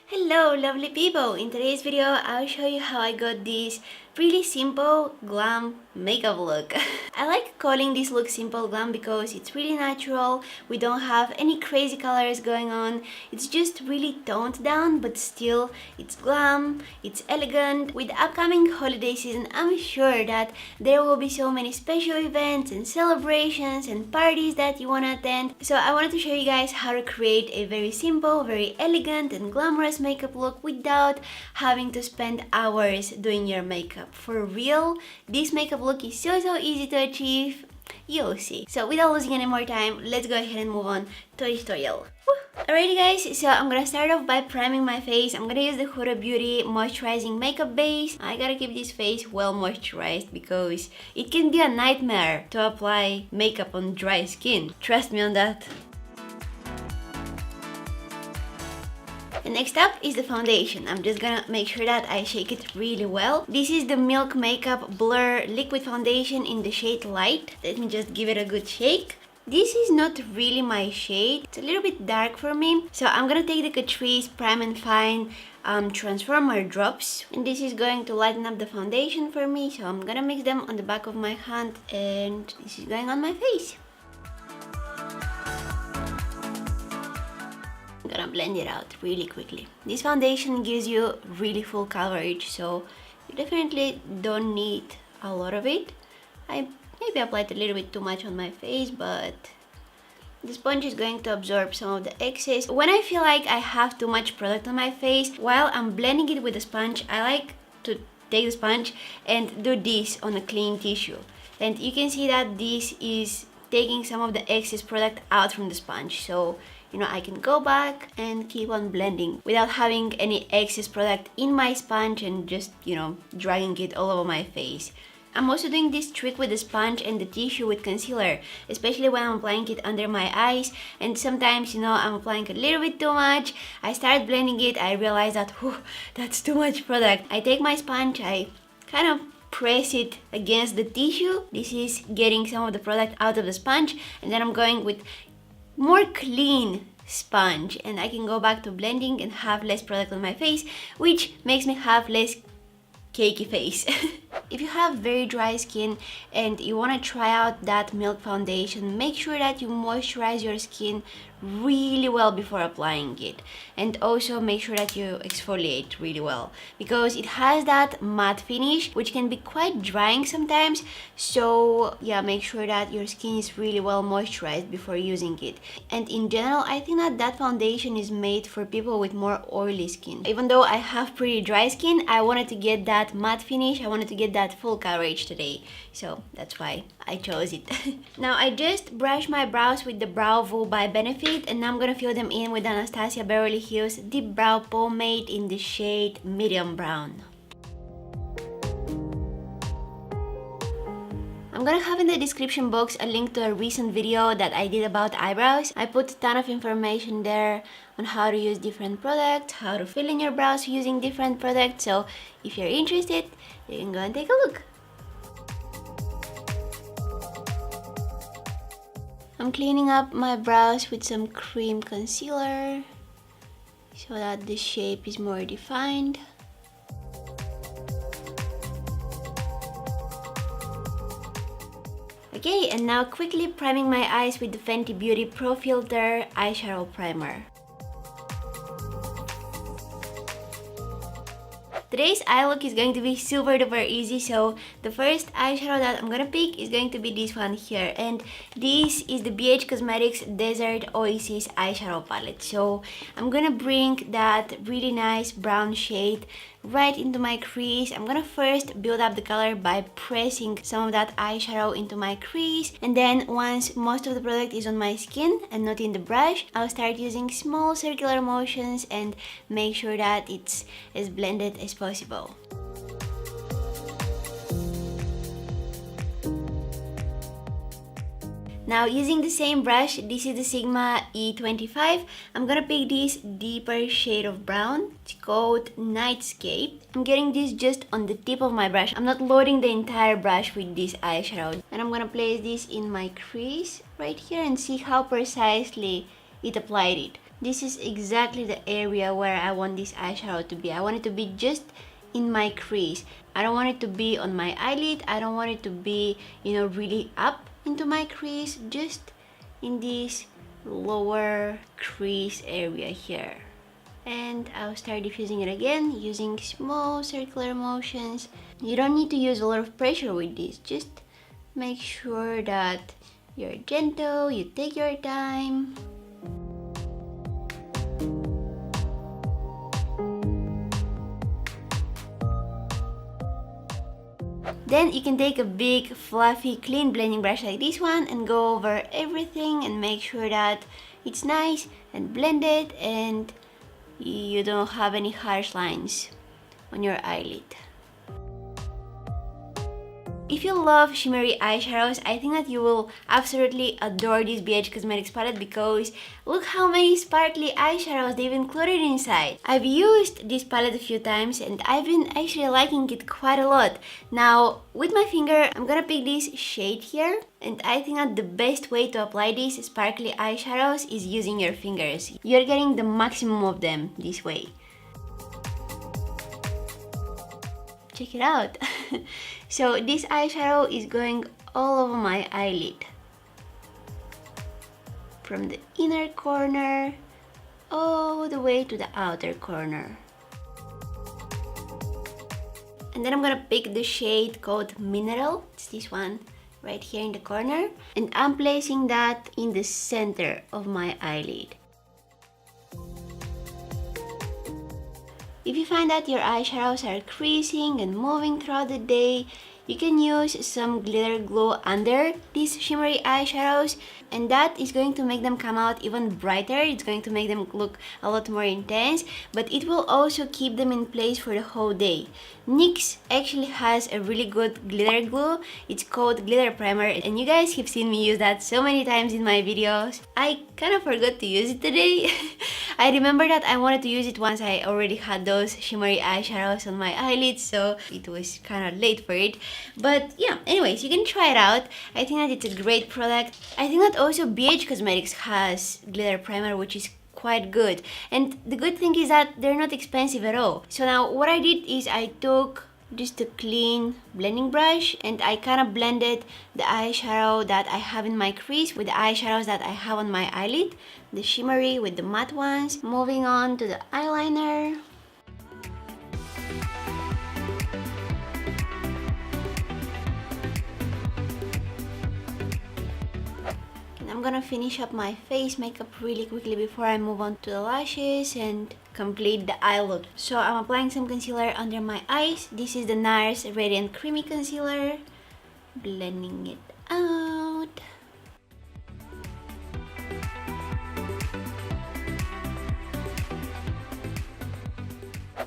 Hello lovely people! In today's video I'll show you how I got this really simple glam makeup look. I like calling this look simple glam because it's really natural, we don't have any crazy colors going on, it's just really toned down but still it's glam, it's elegant. With the upcoming holiday season I'm sure that there will be so many special events and celebrations and parties that you want to attend. So I wanted to show you guys how to create a very simple, very elegant and glamorous makeup look without having to spend hours doing your makeup. For real, this makeup look is so easy to achieve. You'll see. So without losing any more time, let's go ahead and move on to the tutorial. Alrighty guys, so I'm gonna start off by priming my face. I'm gonna use the Huda Beauty moisturizing makeup base. I gotta keep this face well moisturized because it can be a nightmare to apply makeup on dry skin. Trust me on that. And next up is the foundation. I'm just gonna make sure that I shake it really well. This is the Milk Makeup Blur Liquid Foundation in the shade Light. Let me just give it a good shake. This is not really my shade. It's a little bit dark for me. So I'm gonna take the Catrice Prime and Fine Transformer drops. And this is going to lighten up the foundation for me. So I'm gonna mix them on the back of my hand and this is going on my face. I'm gonna blend it out really quickly. This foundation gives you really full coverage, so you definitely don't need a lot of it. I maybe applied a little bit too much on my face, but the sponge is going to absorb some of the excess. When I feel like I have too much product on my face, while I'm blending it with the sponge, I like to take the sponge and do this on a clean tissue. And you can see that this is taking some of the excess product out from the sponge. So I can go back and keep on blending without having any excess product in my sponge and just, dragging it all over my face. I'm also doing this trick with the sponge and the tissue with concealer, especially when I'm applying it under my eyes. And sometimes, I'm applying a little bit too much. I start blending it, I realize that, that's too much product. I take my sponge, I kind of press it against the tissue. This is getting some of the product out of the sponge, and then I'm going with more clean sponge and I can go back to blending and have less product on my face, which makes me have less cakey face. If you have very dry skin and you want to try out that Milk foundation, make sure that you moisturize your skin really well before applying it, and also make sure that you exfoliate really well because it has that matte finish which can be quite drying sometimes. So yeah, make sure that your skin is really well moisturized before using it. And in general, I think that foundation is made for people with more oily skin. Even though I have pretty dry skin, I wanted to get that matte finish, I wanted to get that full coverage today, so that's why I chose it. Now I just brushed my brows with the Brow Vo by Benefit, and now I'm gonna fill them in with Anastasia Beverly Hills Deep Brow Pomade in the shade Medium Brown. I'm gonna have in the description box a link to a recent video that I did about eyebrows. I put a ton of information there on how to use different products, how to fill in your brows using different products, so if you're interested, you can go and take a look. I'm cleaning up my brows with some cream concealer so that the shape is more defined. Okay, and now quickly priming my eyes with the Fenty Beauty Pro Filter Eyeshadow Primer. Today's eye look is going to be super duper easy, so the first eyeshadow that I'm gonna pick is going to be this one here, and this is the BH Cosmetics Desert Oasis eyeshadow palette. So I'm gonna bring that really nice brown shade right into my crease. I'm gonna first build up the color by pressing some of that eyeshadow into my crease, and then once most of the product is on my skin and not in the brush, I'll start using small circular motions and make sure that it's as blended as possible. Now using the same brush, this is the Sigma E25, I'm gonna pick this deeper shade of brown. It's called Nightscape. I'm getting this just on the tip of my brush. I'm not loading the entire brush with this eyeshadow. And I'm gonna place this in my crease right here and see how precisely it applied it. This is exactly the area where I want this eyeshadow to be. I want it to be just in my crease. I don't want it to be on my eyelid. I don't want it to be, really up into my crease. Just in this lower crease area here. And I'll start diffusing it again using small circular motions. You don't need to use a lot of pressure with this. Just make sure that you're gentle, you take your time. Then you can take a big, fluffy, clean blending brush like this one and go over everything and make sure that it's nice and blended and you don't have any harsh lines on your eyelid. If you love shimmery eyeshadows, I think that you will absolutely adore this BH Cosmetics palette because look how many sparkly eyeshadows they've included inside. I've used this palette a few times and I've been actually liking it quite a lot. Now, with my finger, I'm gonna pick this shade here, and I think that the best way to apply these sparkly eyeshadows is using your fingers. You're getting the maximum of them this way. Check it out. So this eyeshadow is going all over my eyelid, from the inner corner all the way to the outer corner. And then I'm gonna pick the shade called Mineral. It's this one right here in the corner, and I'm placing that in the center of my eyelid. If you find that your eyeshadows are creasing and moving throughout the day, you can use some glitter glue under these shimmery eyeshadows, and that is going to make them come out even brighter. It's going to make them look a lot more intense, but it will also keep them in place for the whole day. NYX actually has a really good glitter glue. It's called Glitter Primer, and you guys have seen me use that so many times in my videos. I kind of forgot to use it today. I remember that I wanted to use it once I already had those shimmery eyeshadows on my eyelids, so it was kind of late for it. But yeah, anyways, you can try it out. I think that it's a great product. I think that also BH Cosmetics has glitter primer, which is quite good. And the good thing is that they're not expensive at all. So now what I did is I took just a clean blending brush and I kind of blended the eyeshadow that I have in my crease with the eyeshadows that I have on my eyelid, the shimmery with the matte ones. Moving on to the eyeliner. I'm gonna finish up my face makeup really quickly before I move on to the lashes and complete the eye look. So I'm applying some concealer under my eyes. This is the NARS Radiant Creamy Concealer. Blending it out.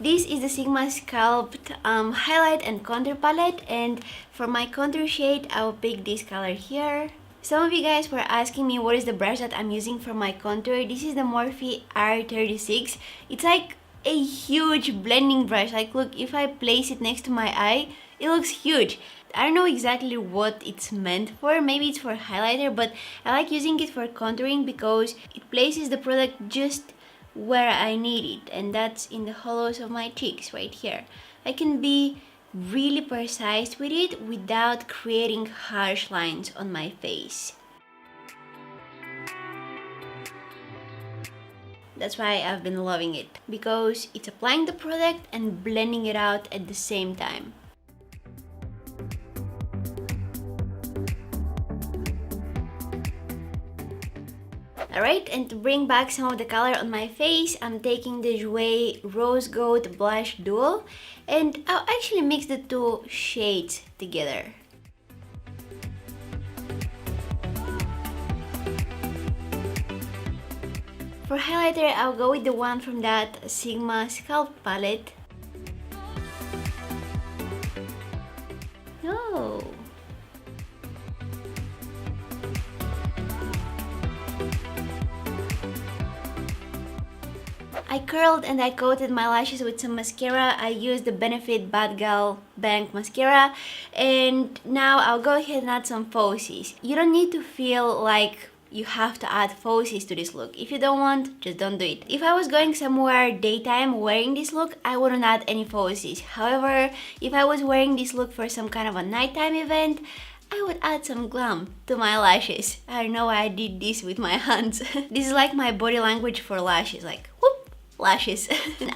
This is the Sigma Sculpt Highlight and Contour Palette, and for my contour shade, I'll pick this color here. Some of you guys were asking me what is the brush that I'm using for my contour. This is the Morphe R36. It's like a huge blending brush. Like, look, if I place it next to my eye, it looks huge. I don't know exactly what it's meant for. Maybe it's for highlighter, but I like using it for contouring because it places the product just where I need it, and that's in the hollows of my cheeks right here. I can be really precise with it without creating harsh lines on my face. That's why I've been loving it, because it's applying the product and blending it out at the same time. Alright, and to bring back some of the color on my face, I'm taking the Jouer Rose Gold Blush Duo, and I'll actually mix the two shades together. For highlighter, I'll go with the one from that Sigma Sculpt palette. Oh! I curled and I coated my lashes with some mascara. I used the Benefit Bad Gal Bank mascara, and now I'll go ahead and add some falsies. You don't need to feel like you have to add falsies to this look. If you don't want, just don't do it. If I was going somewhere daytime wearing this look, I wouldn't add any falsies. However, if I was wearing this look for some kind of a nighttime event, I would add some glam to my lashes. I don't know why I did this with my hands. This is like my body language for lashes, like whoop, lashes.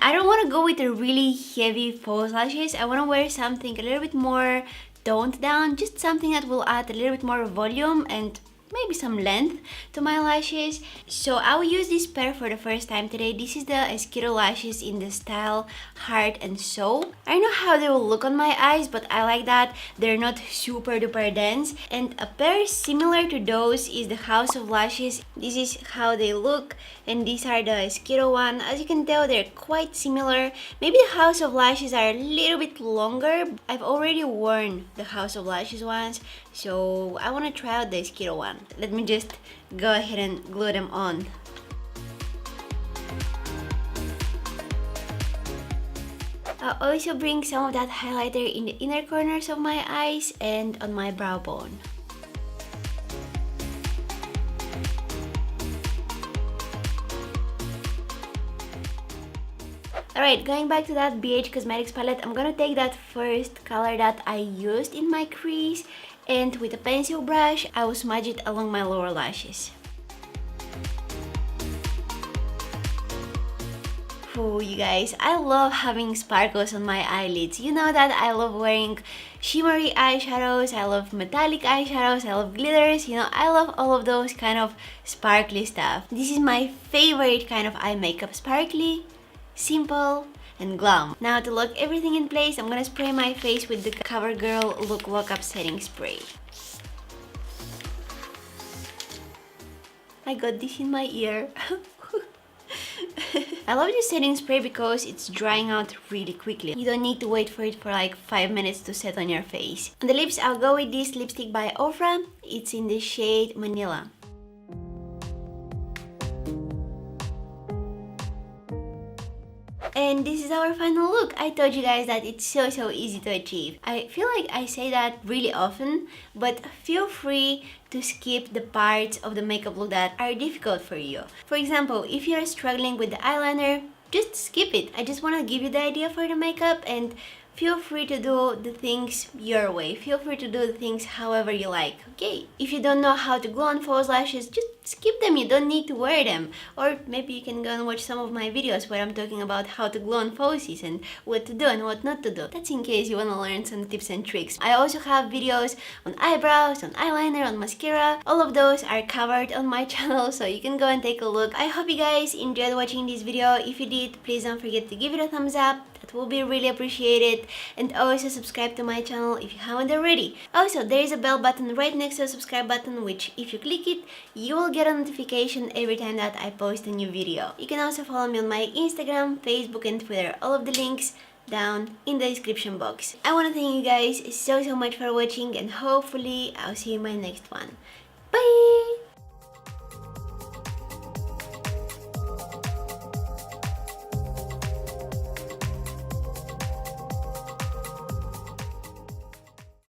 I don't want to go with the really heavy false lashes. I want to wear something a little bit more toned down, just something that will add a little bit more volume and maybe some length to my lashes. So I will use this pair for the first time today. This is the Esquiro lashes in the style Heart and Soul. I don't know how they will look on my eyes, but I like that they're not super duper dense. And a pair similar to those is the House of Lashes. This is how they look, and these are the Esquiro one. As you can tell, they're quite similar. Maybe the House of Lashes are a little bit longer. I've already worn the House of Lashes ones, so I want to try out the Esquiro one. Let me just go ahead and glue them on. I'll also bring some of that highlighter in the inner corners of my eyes and on my brow bone. Alright, going back to that BH Cosmetics palette, I'm gonna take that first color that I used in my crease, and with a pencil brush, I will smudge it along my lower lashes. Oh, you guys, I love having sparkles on my eyelids. You know that I love wearing shimmery eyeshadows, I love metallic eyeshadows, I love glitters, you know, I love all of those kind of sparkly stuff. This is my favorite kind of eye makeup, sparkly, simple, and glam. Now to lock everything in place, I'm gonna spray my face with the CoverGirl Look Lock Up Setting Spray. I got this in my ear. I love this setting spray because it's drying out really quickly. You don't need to wait for it for like 5 minutes to set on your face. On the lips, I'll go with this lipstick by Ofra. It's in the shade Manila. And this is our final look. I told you guys that it's so easy to achieve. I feel like I say that really often, but feel free to skip the parts of the makeup look that are difficult for you. For example, if you're struggling with the eyeliner, just skip it. I just want to give you the idea for the makeup, and feel free to do the things your way. Feel free to do the things however you like, okay? If you don't know how to glue on false lashes, just skip them. You don't need to wear them. Or maybe you can go and watch some of my videos where I'm talking about how to glue on falsies and what to do and what not to do. That's in case you want to learn some tips and tricks. I also have videos on eyebrows, on eyeliner, on mascara. All of those are covered on my channel, so you can go and take a look. I hope you guys enjoyed watching this video. If you did, please don't forget to give it a thumbs up. That will be really appreciated. And also subscribe to my channel if you haven't already. Also, there is a bell button right next to the subscribe button, which if you click it, you will get a notification every time that I post a new video. You can also follow me on my Instagram, Facebook and Twitter. All of the links down in the description box. I want to thank you guys so much for watching, and hopefully I'll see you in my next one. Bye!